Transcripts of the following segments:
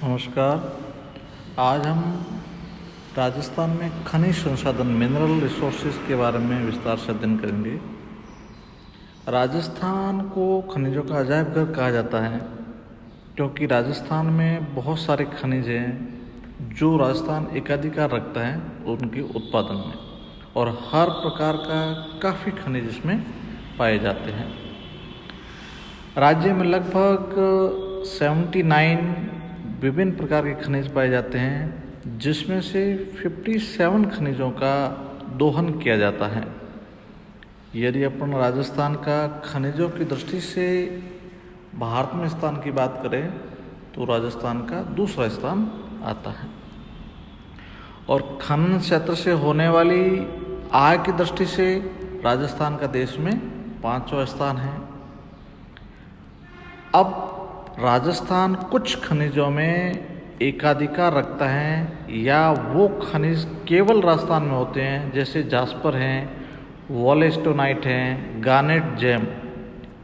नमस्कार। आज हम राजस्थान में खनिज संसाधन मिनरल रिसोर्सेज के बारे में विस्तार से अध्ययन करेंगे। राजस्थान को खनिजों का अजायब घर कहा जाता है क्योंकि राजस्थान में बहुत सारे खनिज हैं जो राजस्थान एकाधिकार रखता है उनके उत्पादन में, और हर प्रकार का काफ़ी खनिज इसमें पाए जाते हैं। राज्य में लगभग 79 विभिन्न प्रकार के खनिज पाए जाते हैं, जिसमें से 57 खनिजों का दोहन किया जाता है। यदि अपन राजस्थान का खनिजों की दृष्टि से भारत में स्थान की बात करें तो राजस्थान का दूसरा स्थान आता है, और खनन क्षेत्र से होने वाली आय की दृष्टि से राजस्थान का देश में 5वां स्थान है। अब राजस्थान कुछ खनिजों में एकाधिकार रखता है या वो खनिज केवल राजस्थान में होते हैं, जैसे जास्पर हैं, वॉलेस्टोनाइट हैं, गार्नेट जेम।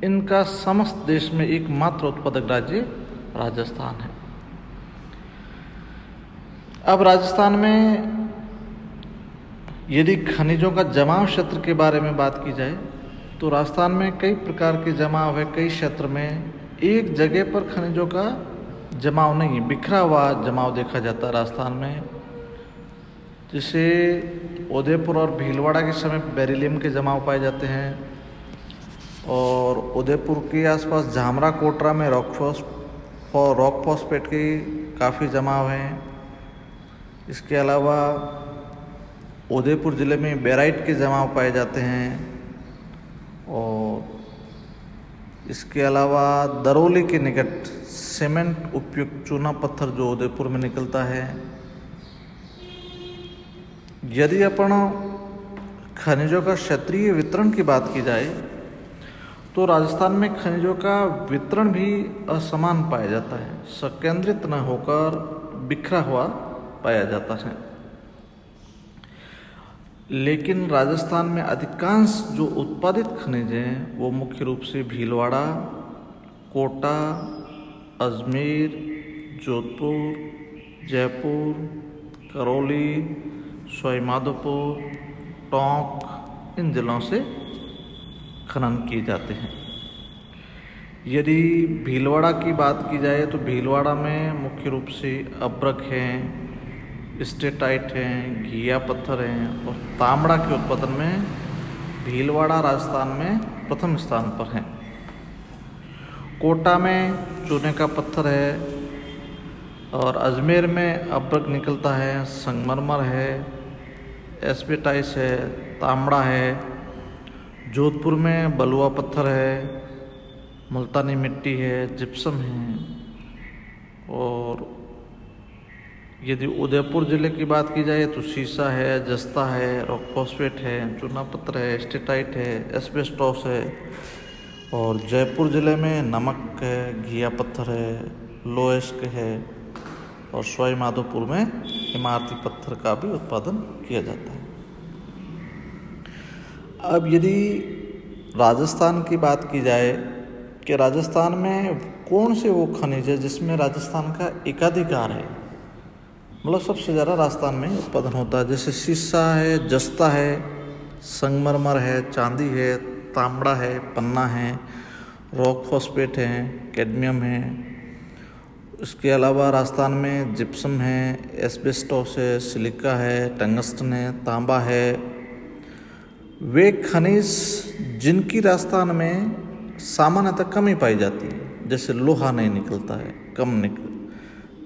इनका समस्त देश में एकमात्र उत्पादक राज्य राजस्थान है। अब राजस्थान में यदि खनिजों का जमाव क्षेत्र के बारे में बात की जाए तो राजस्थान में कई प्रकार के जमाव है। कई क्षेत्र में एक जगह पर खनिजों का जमाव नहीं, बिखरा हुआ जमाव देखा जाता है राजस्थान में। जैसे उदयपुर और भीलवाड़ा के समीप बेरिलियम के जमाव पाए जाते हैं, और उदयपुर के आसपास झामरा कोटरा में रॉक फॉस्फेट के काफ़ी जमाव हैं। इसके अलावा उदयपुर ज़िले में बेराइट के जमाव पाए जाते हैं, और इसके अलावा दरौली के निकट सीमेंट उपयुक्त चूना पत्थर जो उदयपुर में निकलता है। यदि अपन खनिजों का क्षेत्रीय वितरण की बात की जाए तो राजस्थान में खनिजों का वितरण भी असमान पाया जाता है, संकेंद्रित न होकर बिखरा हुआ पाया जाता है। लेकिन राजस्थान में अधिकांश जो उत्पादित खनिज हैं वो मुख्य रूप से भीलवाड़ा, कोटा, अजमेर, जोधपुर, जयपुर, करौली, सवाई माधोपुर, टोंक, इन जिलों से खनन किए जाते हैं। यदि भीलवाड़ा की बात की जाए तो भीलवाड़ा में मुख्य रूप से अब्रक हैं, स्टेटाइट हैं, घिया पत्थर हैं, और तांबड़ा के उत्पादन में भीलवाड़ा राजस्थान में प्रथम स्थान पर है। कोटा में चूने का पत्थर है, और अजमेर में अब्रक निकलता है, संगमरमर है, एस्पेटाइस है, तांबड़ा है। जोधपुर में बलुआ पत्थर है, मुल्तानी मिट्टी है, जिप्सम है। और यदि उदयपुर ज़िले की बात की जाए तो सीसा है, जस्ता है, रॉक फॉस्फेट है, चूना पत्थर है, स्टेटाइट है, एस्बेस्टॉस है। और जयपुर ज़िले में नमक है, घिया पत्थर है, लोएस्क है, और सवाई माधोपुर में इमारती पत्थर का भी उत्पादन किया जाता है। अब यदि राजस्थान की बात की जाए कि राजस्थान में कौन से वो खनिज है जिसमें राजस्थान का एकाधिकार है, मतलब सबसे ज़्यादा राजस्थान में उत्पादन होता है, जैसे सीसा है, जस्ता है, संगमरमर है, चांदी है, तांबड़ा है, पन्ना है, रॉक फॉस्फेट है, कैडमियम है। इसके अलावा राजस्थान में जिप्सम है, एस्बेस्टॉस है, सिलिका है, टंगस्टन है, तांबा है। वे खनिज जिनकी राजस्थान में सामान्यतः कम ही पाई जाती है, जैसे लोहा नहीं निकलता है, कम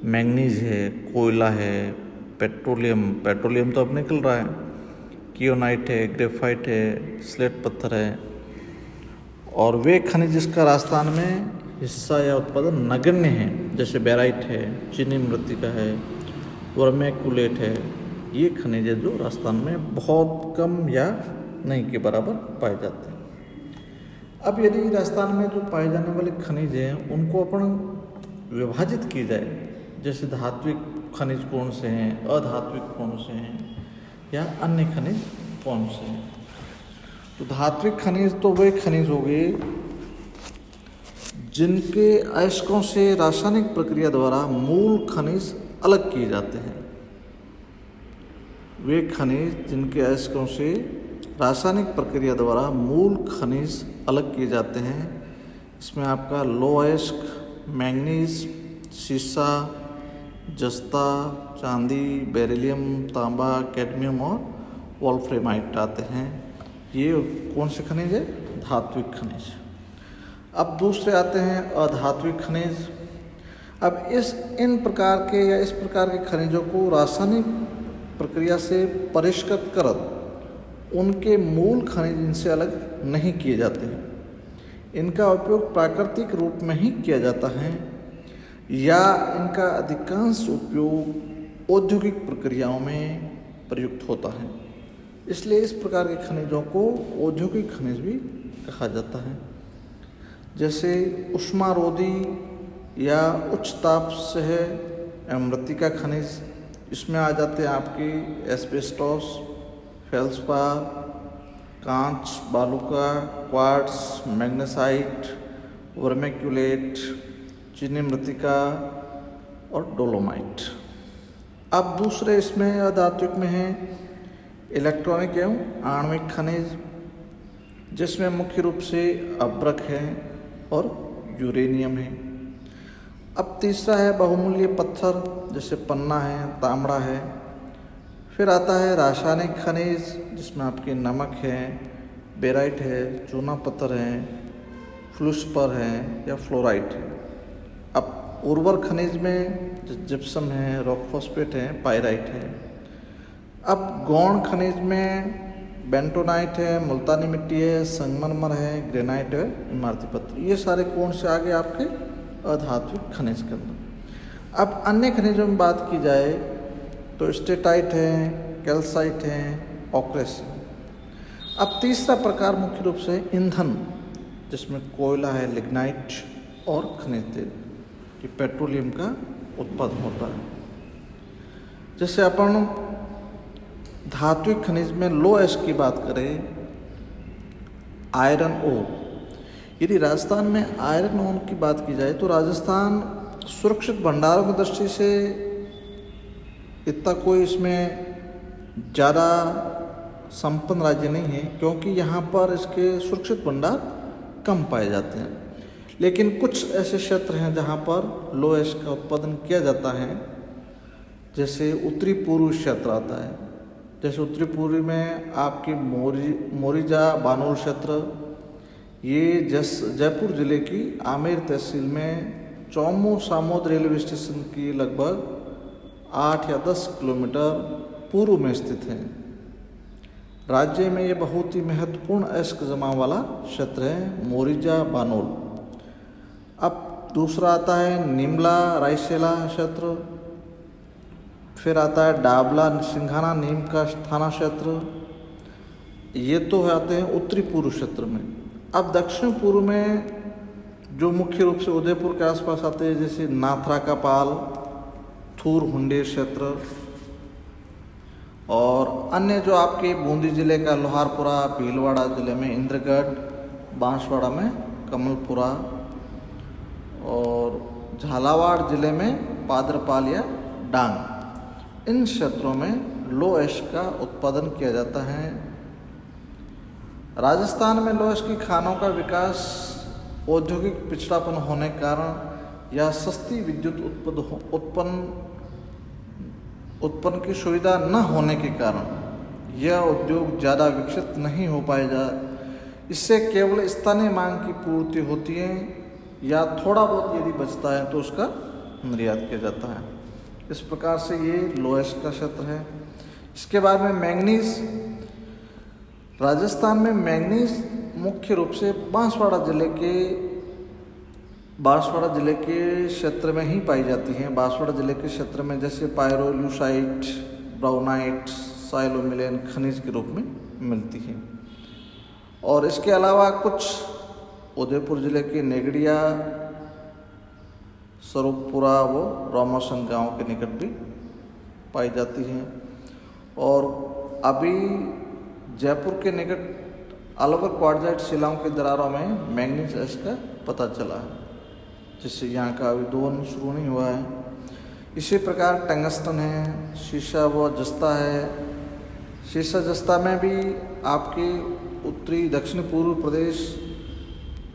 मैंगनीज है, कोयला है, पेट्रोलियम तो अब निकल रहा है, कियोनाइट है, ग्रेफाइट है, स्लेट पत्थर है। और वे खनिज जिसका राजस्थान में हिस्सा या उत्पादन नगण्य है, जैसे बेराइट है, चीनी मृत्तिका है, वर्मैकुलेट है। ये खनिज है जो राजस्थान में बहुत कम या नहीं के बराबर पाए जाते हैं। अब यदि राजस्थान में जो पाए जाने वाले खनिज हैं उनको अपन विभाजित की जाए, जैसे धात्विक खनिज कौन से हैं, अधात्विक कौन से हैं, या अन्य खनिज कौन से हैं, तो धात्विक खनिज तो वे खनिज हो गए जिनके अयस्कों से रासायनिक प्रक्रिया द्वारा मूल खनिज अलग किए जाते हैं। वे खनिज जिनके अयस्कों से रासायनिक प्रक्रिया द्वारा मूल खनिज अलग किए जाते हैं, इसमें आपका लो अयस्क मैंगनीज, सीसा, जस्ता, चांदी, बेरिलियम, तांबा, कैडमियम और वोल्फ्रेमाइट आते हैं। ये कौन से खनिज है? धात्विक खनिज। अब दूसरे आते हैं अधात्विक खनिज। अब इन प्रकार के या इस प्रकार के खनिजों को रासायनिक प्रक्रिया से परिष्कृत कर उनके मूल खनिज इनसे अलग नहीं किए जाते हैं। इनका उपयोग प्राकृतिक रूप में ही किया जाता है या इनका अधिकांश उपयोग औद्योगिक प्रक्रियाओं में प्रयुक्त होता है। इसलिए इस प्रकार के खनिजों को औद्योगिक खनिज भी कहा जाता है। जैसे ऊष्मारोधी या उच्च ताप सह एवं मृत्तिका खनिज, इसमें आ जाते हैं आपकी एस्बेस्टोस, फेल्सपार, कांच, बालूका, क्वार्ट्स, मैग्नेसाइट, वर्मिक्यूलेट, चीनी मृत्तिका और डोलोमाइट। अब दूसरे इसमें अधात्विक में है इलेक्ट्रॉनिक एवं आणविक खनिज, जिसमें मुख्य रूप से अभ्रक है और यूरेनियम है। अब तीसरा है बहुमूल्य पत्थर, जैसे पन्ना है, तांबड़ा है। फिर आता है रासायनिक खनिज, जिसमें आपके नमक है, बेराइट है, चूना पत्थर है, फ्लूस्पर है या फ्लोराइट है। अब उर्वर खनिज में जिप्सम है, रॉक फॉस्फेट है, पाइराइट है। अब गौण खनिज में बेंटोनाइट है, मुल्तानी मिट्टी है, संगमरमर है, ग्रेनाइट है, इमारती पत्थर। ये सारे कौन से आगे आपके अधात्विक खनिज के अंदर। अब अन्य खनिजों में बात की जाए तो स्टेटाइट है, कैल्साइट है, ऑक्रेस है। अब तीसरा प्रकार मुख्य रूप से ईंधन, जिसमें कोयला है, लिग्नाइट और खनिज तेल, कि पेट्रोलियम का उत्पादन होता है। जैसे अपन धात्विक खनिज में लो एस की बात करें, आयरन ओर। यदि राजस्थान में आयरन ओर की बात की जाए तो राजस्थान सुरक्षित भंडारों की दृष्टि से इतना कोई इसमें ज़्यादा संपन्न राज्य नहीं है, क्योंकि यहाँ पर इसके सुरक्षित भंडार कम पाए जाते हैं। लेकिन कुछ ऐसे क्षेत्र हैं जहाँ पर लो एस का उत्पादन किया जाता है। जैसे उत्तरी पूर्व क्षेत्र आता है, जैसे उत्तरी पूर्व में आपके मोरिजा बानोल क्षेत्र, ये जयपुर जिले की आमेर तहसील में चौमू सामोद रेलवे स्टेशन की लगभग 8 या 10 किलोमीटर पूर्व में स्थित है। राज्य में ये बहुत ही महत्वपूर्ण अयस्क जमाव वाला क्षेत्र है, मोरिजा बानोल। अब दूसरा आता है निमला रायसेला क्षेत्र। फिर आता है डाबला सिंघाना नीम का थाना क्षेत्र। ये तो आते हैं उत्तरी पूर्व क्षेत्र में। अब दक्षिण पूर्व में जो मुख्य रूप से उदयपुर के आसपास आते हैं, जैसे नाथरा का पाल, थूर हुंडेर क्षेत्र, और अन्य जो आपके बूंदी जिले का लोहारपुरा, भीलवाड़ा जिले में इंद्रगढ़, बांसवाड़ा में कमलपुरा, और झालावाड़ जिले में पादरपाल या डांग। इन क्षेत्रों में लो एश का उत्पादन किया जाता है। राजस्थान में लो एश की खानों का विकास औद्योगिक पिछड़ापन होने के कारण या सस्ती विद्युत उत्पन्न की सुविधा न होने के कारण यह उद्योग ज़्यादा विकसित नहीं हो पाएगा। इससे केवल स्थानीय मांग की पूर्ति होती है या थोड़ा बहुत यदि बचता है तो उसका निर्यात किया जाता है। इस प्रकार से ये लो एश का क्षेत्र है। इसके बाद में मैंगनीज। राजस्थान में मैंगनीज मुख्य रूप से बांसवाड़ा जिले के क्षेत्र में ही पाई जाती है। बांसवाड़ा जिले के क्षेत्र में जैसे पायरोल्यूसाइट, ब्राउनाइट, साइलोमिलेन खनिज के रूप में मिलती है। और इसके अलावा कुछ उदयपुर जिले के नेगड़िया, स्वरूपपुरा व रामासन गांव के निकट भी पाई जाती हैं। और अभी जयपुर के निकट अलवर क्वार्टजाइट शिलाओं की दरारों में मैंगनीज एश का पता चला है। जिससे यहाँ का अभी दोहन शुरू नहीं हुआ है। इसी प्रकार टंगस्टन है, शीशा व जस्ता है। शीशा जस्ता में भी आपके उत्तरी दक्षिण पूर्व प्रदेश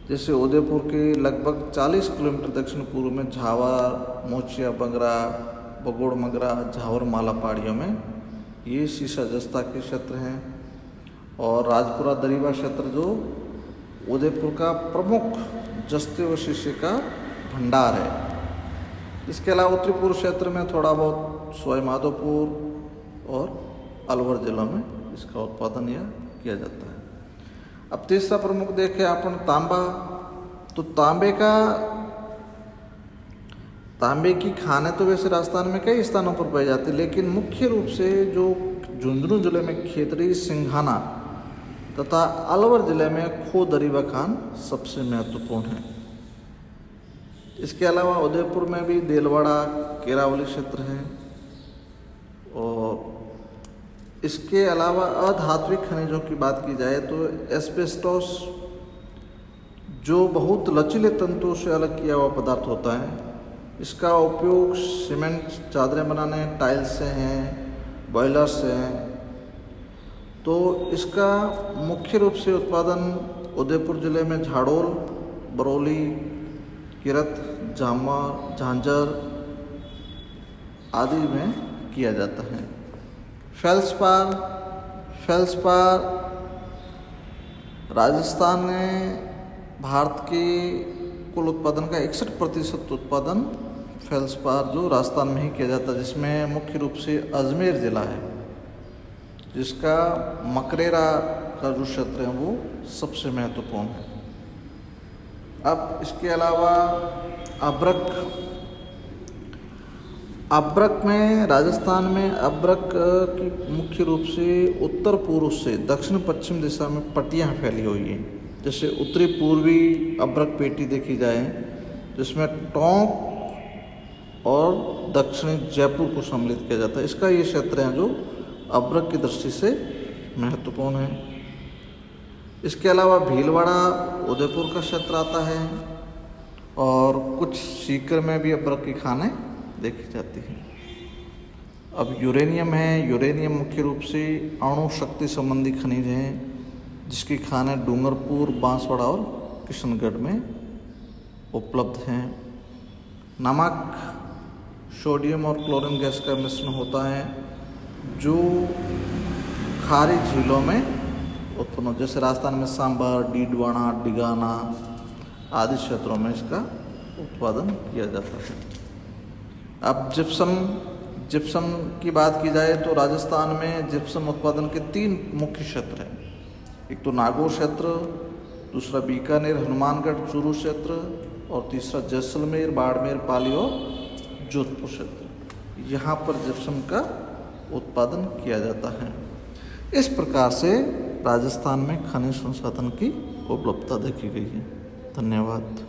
जैसे उदयपुर के लगभग 40 किलोमीटर दक्षिण पूर्व में झावर, मोचिया बंगरा, बगोड़ मगरा, झावर माला पहाड़ियों में ये शीशा जस्ता के क्षेत्र हैं। और राजपुरा दरीबा क्षेत्र जो उदयपुर का प्रमुख जस्ते व शीशे का भंडार है। इसके अलावा उत्तरी पूर्व क्षेत्र में थोड़ा बहुत सवाई माधोपुर और अलवर जिलों में इसका उत्पादन यह किया जाता है। अब तीसरा प्रमुख देखें अपन तांबा, तो तांबे की खानें तो वैसे राजस्थान में कई स्थानों पर पाई जाती है, लेकिन मुख्य रूप से जो झुंझुनू जिले में खेतड़ी, सिंघाना तथा अलवर जिले में खो दरीबा खान सबसे महत्वपूर्ण है। इसके अलावा उदयपुर में भी देलवाड़ा, केरावली क्षेत्र है। और इसके अलावा अधात्विक खनिजों की बात की जाए तो एस्बेस्टोस जो बहुत लचीले तंतुओं से अलग किया हुआ पदार्थ होता है, इसका उपयोग सीमेंट चादरें बनाने, टाइल्स से हैं, बॉयलर से हैं। तो इसका मुख्य रूप से उत्पादन उदयपुर जिले में झाड़ोल, बरौली, किरत, जामर, झांझर आदि में किया जाता है। फेल्सपार राजस्थान में भारत के कुल उत्पादन का 61% उत्पादन फेल्सपार जो राजस्थान में ही किया जाता है, जिसमें मुख्य रूप से अजमेर जिला है, जिसका मकरेरा का जो क्षेत्र है वो सबसे महत्वपूर्ण है। अब इसके अलावा अब्रक में राजस्थान में अब्रक की मुख्य रूप से उत्तर पूर्व से दक्षिण पश्चिम दिशा में पट्टियाँ फैली हुई हैं। जैसे उत्तरी पूर्वी अब्रक पेटी देखी जाए जिसमें टोंक और दक्षिणी जयपुर को सम्मिलित किया जाता है, इसका ये क्षेत्र है जो अब्रक की दृष्टि से महत्वपूर्ण है। इसके अलावा भीलवाड़ा उदयपुर का क्षेत्र आता है और कुछ सीकर में भी अब्रक की खानें देखी जाती है। अब यूरेनियम है। यूरेनियम मुख्य रूप से अणु शक्ति संबंधी खनिज है, जिसकी खानें डूंगरपुर, बांसवाड़ा और किशनगढ़ में उपलब्ध हैं। नमक सोडियम और क्लोरीन गैस का मिश्रण होता है जो खारी झीलों में उत्पन्न हो, जैसे राजस्थान में सांभर, डीडवाना, डिगाना आदि क्षेत्रों में इसका उत्पादन किया जाता है। अब जिप्सम की बात की जाए तो राजस्थान में जिप्सम उत्पादन के 3 मुख्य क्षेत्र हैं। एक तो नागौर क्षेत्र, दूसरा बीकानेर, हनुमानगढ़, चूरू क्षेत्र और तीसरा जैसलमेर, बाड़मेर, पाली और जोधपुर क्षेत्र। यहाँ पर जिप्सम का उत्पादन किया जाता है। इस प्रकार से राजस्थान में खनिज संसाधन की उपलब्धता देखी गई है। धन्यवाद।